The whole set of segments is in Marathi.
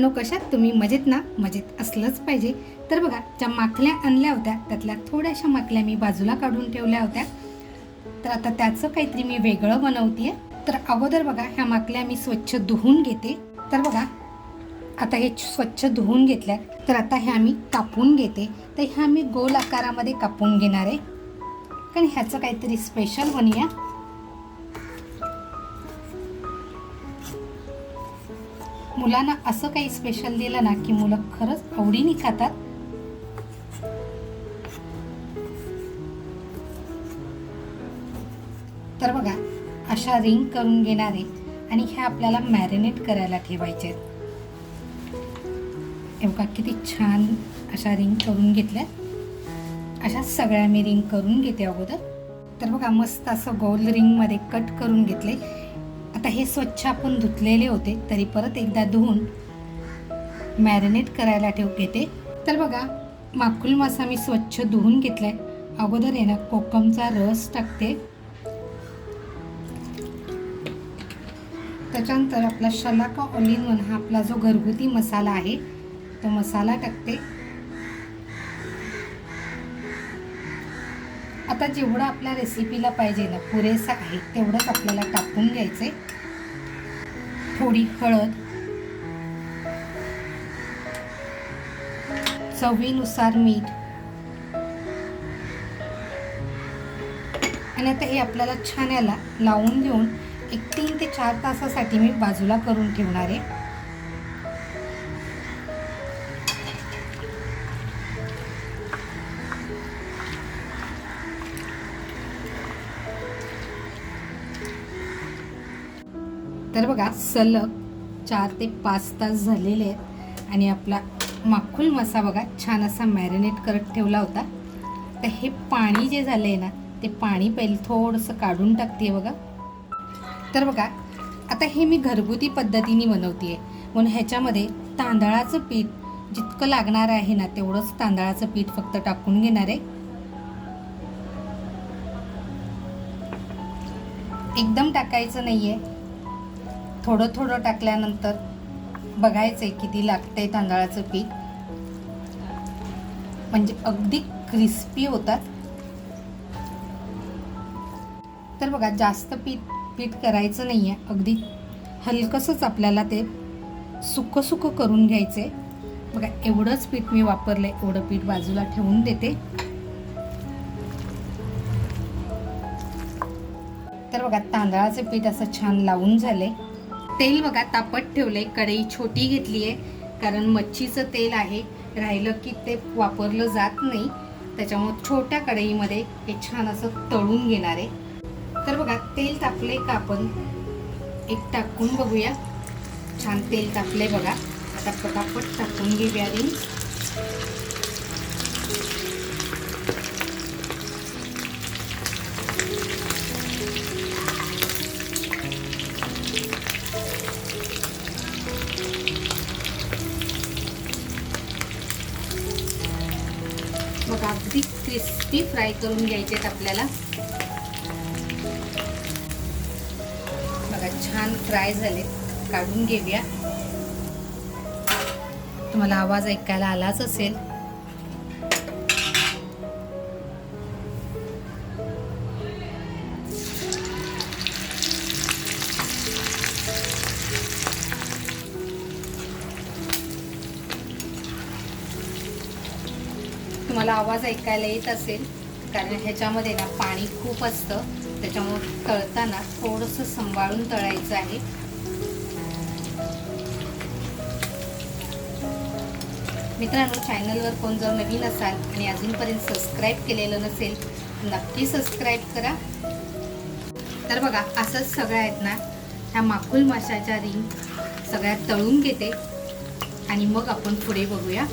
मित्रांनो, कशात तुम्ही? मजेत ना? मजेत असलंच पाहिजे. तर बघा, ज्या माखल्या आणल्या होत्या त्यातल्या थोड्याशा माखल्या मी बाजूला काढून ठेवल्या होत्या. तर आता त्याचं काहीतरी मी वेगळं बनवते. तर अगोदर बघा, ह्या माखल्या मी स्वच्छ धुवून घेते. तर बघा, आता हे स्वच्छ धुवून घेतल्या. तर आता ह्या मी कापून घेते. तर ह्या मी गोल आकारामध्ये कापून घेणार आहे, कारण ह्याचं काहीतरी स्पेशल बनूया. मुलांना असं काही स्पेशल दिलं ना की मुलं खरंच आवडीने खातात. तर बघा, अशा रिंग करून घेणारे आणि ह्या आपल्याला मॅरिनेट करायला ठेवायचे आहेत. हे बघा, किती छान अशा रिंग करून घेतल्या. अशा सगळ्या मी रिंग करून घेते अगोदर. तर बघा, मस्त असं गोल रिंगमध्ये कट करून घेतले. आता हे स्वच्छ आपण धुतलेले होते, तरी परत एकदा धुवून मॅरिनेट करायला घेते. तर बघा, माकुल मासा मी स्वच्छ धुवून घेतलाय. अगोदर आहे ना, कोकमचा रस टाकते. त्याच्यानंतर आपला शलाका ऑल इन वन हा आपला जो घरगुती मसाला आहे तो मसाला टाकते. आता जेवढं आपल्या रेसिपीला पाहिजे ना, पुरेसा आहे तेवढंच आपल्याला टाकून घ्यायचे. थोडी हळद, चवीनुसार मीठ, आणि आता हे आपल्याला छान याला लावून घेऊन एक 3 ते 4 तासासाठी मी बाजूला करून ठेवणार आहे. तर बघा, सलग 4 ते 5 तास झालेले आहेत आणि आपला माकुल मासा बघा छान असा मॅरिनेट करत ठेवला होता. तर हे पाणी जे झालं आहे ना, ते पाणी पहिले थोडंसं काढून टाकते बघा. तर बघा, आता हे मी घरगुती पद्धतीने बनवते आहे, म्हणून ह्याच्यामध्ये तांदळाचं पीठ जितकं लागणार आहे ना तेवढंच तांदळाचं पीठ फक्त टाकून घेणार आहे. एकदम टाकायचं नाही आहे, थोडं थोडं टाकल्यानंतर बघायचं आहे किती लागतंय तांदळाचं पीठ, म्हणजे अगदी क्रिस्पी होतात. तर बघा, जास्त पीठ करायचं नाही आहे, अगदी हलकंसंच आपल्याला ते सुकं सुकं करून घ्यायचं आहे. बघा, एवढंच पीठ मी वापरलं आहे. एवढं पीठ बाजूला ठेवून देते. तर बघा, तांदळाचं पीठ असं छान लावून झाले. तेल बघा तापत ठेवले. कढई छोटी घेतली आहे, कारण मच्छीचं तेल आहे, राहिलं की ते वापरलं जात नाही. त्याच्यामुळे छोट्या कढईमध्ये हे छान असं तळून घेणार आहे. तर बघा, तेल तापले का आपण एक टाकून बघूया. छान तेल तापले बघा. आता पटापट टाकून घेऊया रिंग. बघा, अगदी क्रिस्पी फ्राय करून घ्यायचे आहेत आपल्याला. बघा, छान फ्राय झाले. काढून घेऊया. तुम्हाला आवाज ऐकायला आलाच असेल. तुम्हाला आवाज ऐकायला येत असेल, कारण ह्याच्यामध्ये ना पाणी खूप असतं, त्याच्यामुळे तळताना थोडंसं सांभाळून तळायचं आहे. मित्रांनो, चॅनलवर कोण जर नवीन असाल आणि अजूनपर्यंत सबस्क्राईब केलेलं नसेल, नक्की सबस्क्राईब करा. तर बघा, असंच सगळ्या आहेत ना, ह्या माकुल माशाच्या रिंग सगळ्या तळून घेते आणि मग आपण पुढे बघूया.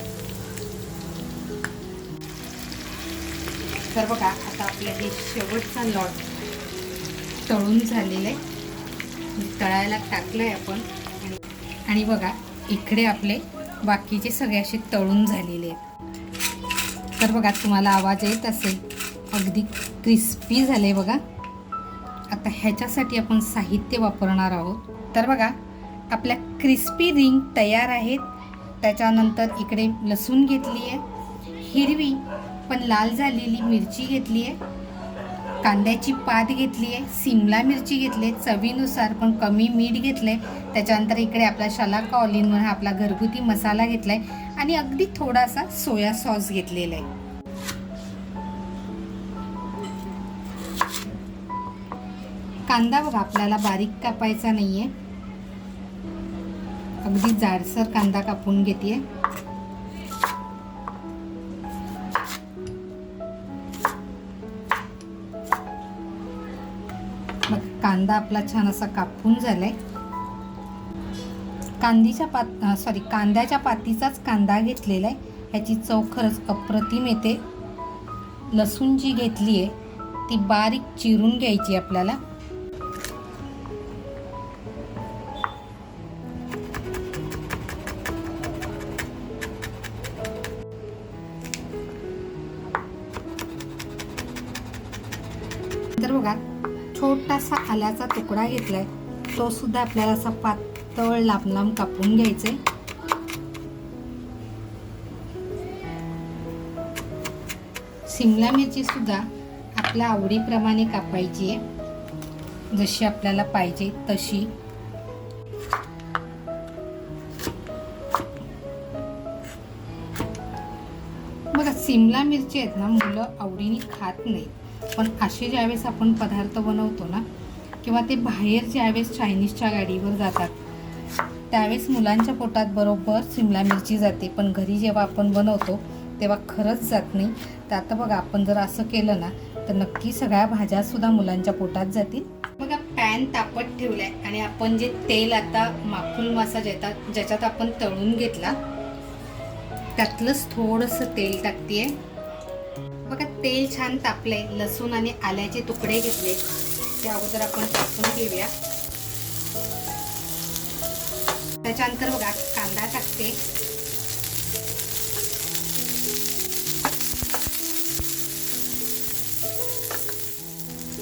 तर बघा, आता आपलं हे शेवटचा लॉट तळून झालेलं आहे. तळायला टाकलं आहे आपण. आणि बघा, इकडे आपले बाकीचे सगळे असे तळून झालेले आहेत. तर बघा, तुम्हाला आवाज येत असेल, अगदी क्रिस्पी झाले बघा. आता ह्याच्यासाठी आपण साहित्य वापरणार आहोत. तर बघा, आपल्या क्रिस्पी रिंग तयार आहेत. त्याच्यानंतर इकडे लसूण घेतली आहे, हिरवी पण लाल झालेली मिरची घेतली आहे, कांद्याची पात घेतली आहे, सिमला मिरची घेतली आहे, चवीनुसार पण कमी मीठ घेतलं आहे. त्याच्यानंतर इकडे आपला शलाका ऑल इन वन हा आपला घरगुती मसाला घेतला आहे आणि अगदी थोडासा सोया सॉस घेतलेला आहे. कांदा बघा आपल्याला बारीक कापायचा नाही आहे, अगदी जाडसर कांदा कापून घेते. मग कांदा आपला छान असा कापून झालाय. कांद्याच्या पातीचाच कांदा घेतलेला आहे, ह्याची चव खरंच अप्रतिम येते. लसूण जी घेतली आहे ती बारीक चिरून घ्यायची आपल्याला. तर बघा छोटासा आल्याचा तुकडा घेतलाय, तो सुद्धा आपल्याला असा पातळ लांब लांब कापून घ्यायचे. सिमला मिरची सुद्धा आपल्या आवडीप्रमाणे कापायची आहे, जशी आपल्याला पाहिजे तशी. बघा सिमला मिरची आहेत ना, मुलं आवडीने खात नाहीत, पण असे ज्यावेळेस आपण पदार्थ बनवतो ना, किंवा ते बाहेर ज्यावेळेस चायनीजच्या गाडीवर जातात त्यावेळेस मुलांच्या पोटात बरोबर सिमला मिरची जाते, पण घरी जेव्हा आपण बनवतो तेव्हा खरंच जात नाही. तर आता बघा आपण जर असं केलं ना तर नक्की सगळ्या भाज्यासुद्धा मुलांच्या पोटात जातील. बघा पॅन तापत ठेवलाय आणि आपण जे तेल आता माकुल मासा ज्याच्यात आपण तळून घेतला त्यातलंच थोडंसं तेल टाकतेय. बघा तेल छान तापलंय. लसूण आणि आल्याचे तुकडे घेतले ते अगोदर आपण टाकून घेऊया. त्याच्यानंतर बघा कांदा टाकते,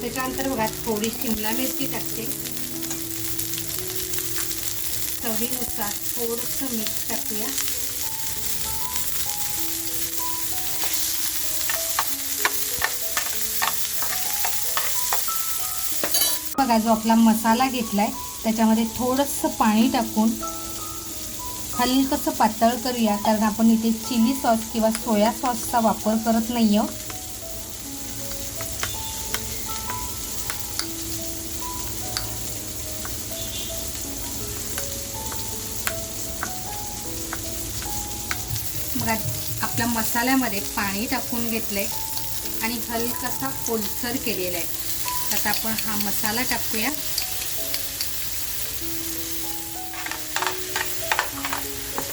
त्याच्यानंतर बघा थोडी शिमला मिरची टाकते, चवीनुसार थोडंसं मीठ टाकूया. बघा जो आपला मसाला घेतलाय त्याच्यामध्ये थोडंसं पाणी टाकून हलकंसं पातळ करूया, कारण आपण इथे चिली सॉस किंवा सोया सॉसचा वापर करत नाही आहोत. बघा आपल्या मसाल्यामध्ये पाणी टाकून घेतलंय आणि हलकासा ओलसर केलेला आहे. आता आपण हा मसाला टाकूया.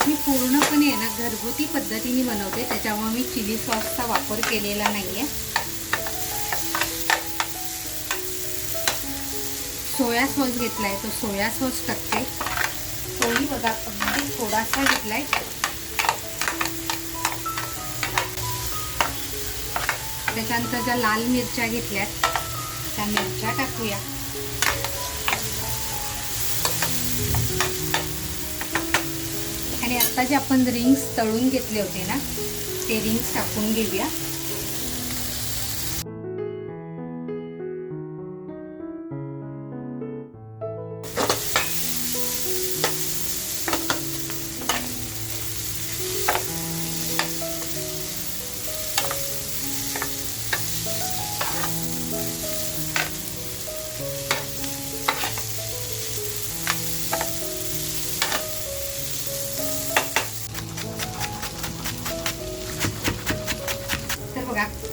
मी पूर्णपणे ना घरगुती पद्धतीने बनवते, त्याच्यामुळे मी चिली सॉसचा वापर केलेला नाहीये. सोया सॉस घेतलाय, तो सोया सॉस टाकते. तोही बघा अगदी थोडासा घेतलाय. त्याच्यानंतर ज्या लाल मिरच्या घेतल्यात त्या मिरच्या टाकूया. आणि आता जे आपण रिंग्स तळून घेतले होते ना ते रिंग्स टाकून घेऊया.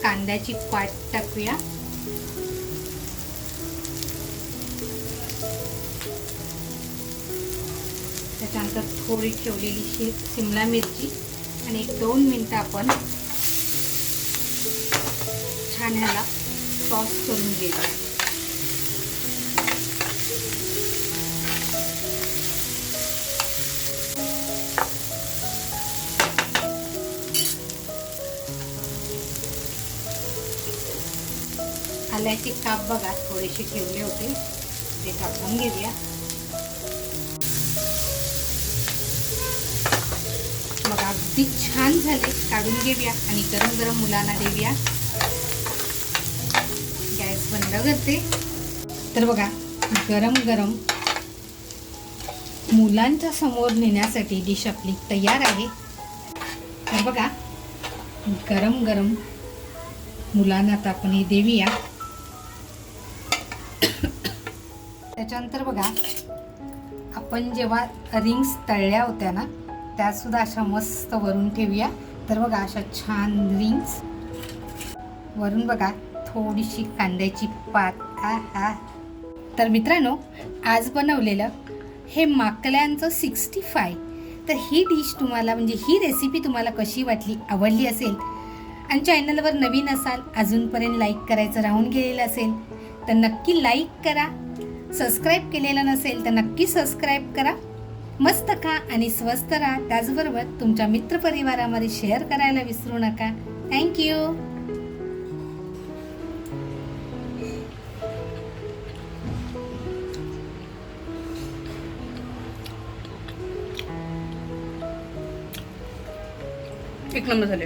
कांद्याची पात टाकूया. त्याच्यानंतर थोडी ठेवलेली शिमला मिरची आणि 1-2 मिनिटं आपण छान ह्याला टॉस करून घेऊया. आल्याचे काप बघा थोडेसे ठेवले होते ते टाकून घेऊया. किती छान झाले. काढून घेऊया आणि गरम गरम मुलांना देऊया. गॅस बंद करते. तर बघा गरम गरम मुलांच्या समोर नेण्यासाठी डिश आपली तयार आहे. तर बघा गरम गरम मुलांना आता आपण हे देऊया. त्याच्यानंतर बघा आपण जेव्हा रिंग्स तळल्या होत्या ना, त्यासुद्धा अशा मस्त वरून ठेवूया. तर बघा अशा छान रिंग्स वरून बघा थोडीशी कांद्याची पात. हा तर मित्रांनो, आज बनवलेलं हे माकल्यांचं 65. तर ही डिश तुम्हाला म्हणजे ही रेसिपी तुम्हाला कशी वाटली, आवडली असेल आणि चॅनलवर नवीन असाल, अजूनपर्यंत लाईक करायचं राहून गेलेलं असेल तर नक्की लाईक करा. सबस्क्राईब केलेलं नसेल तर नक्की सबस्क्राईब करा. मस्त खा आणि स्वस्त राहा. त्याचबरोबर तुमच्या मित्रपरिवारामध्ये शेअर करायला विसरू नका. थँक्यू. एक नंबर झाले.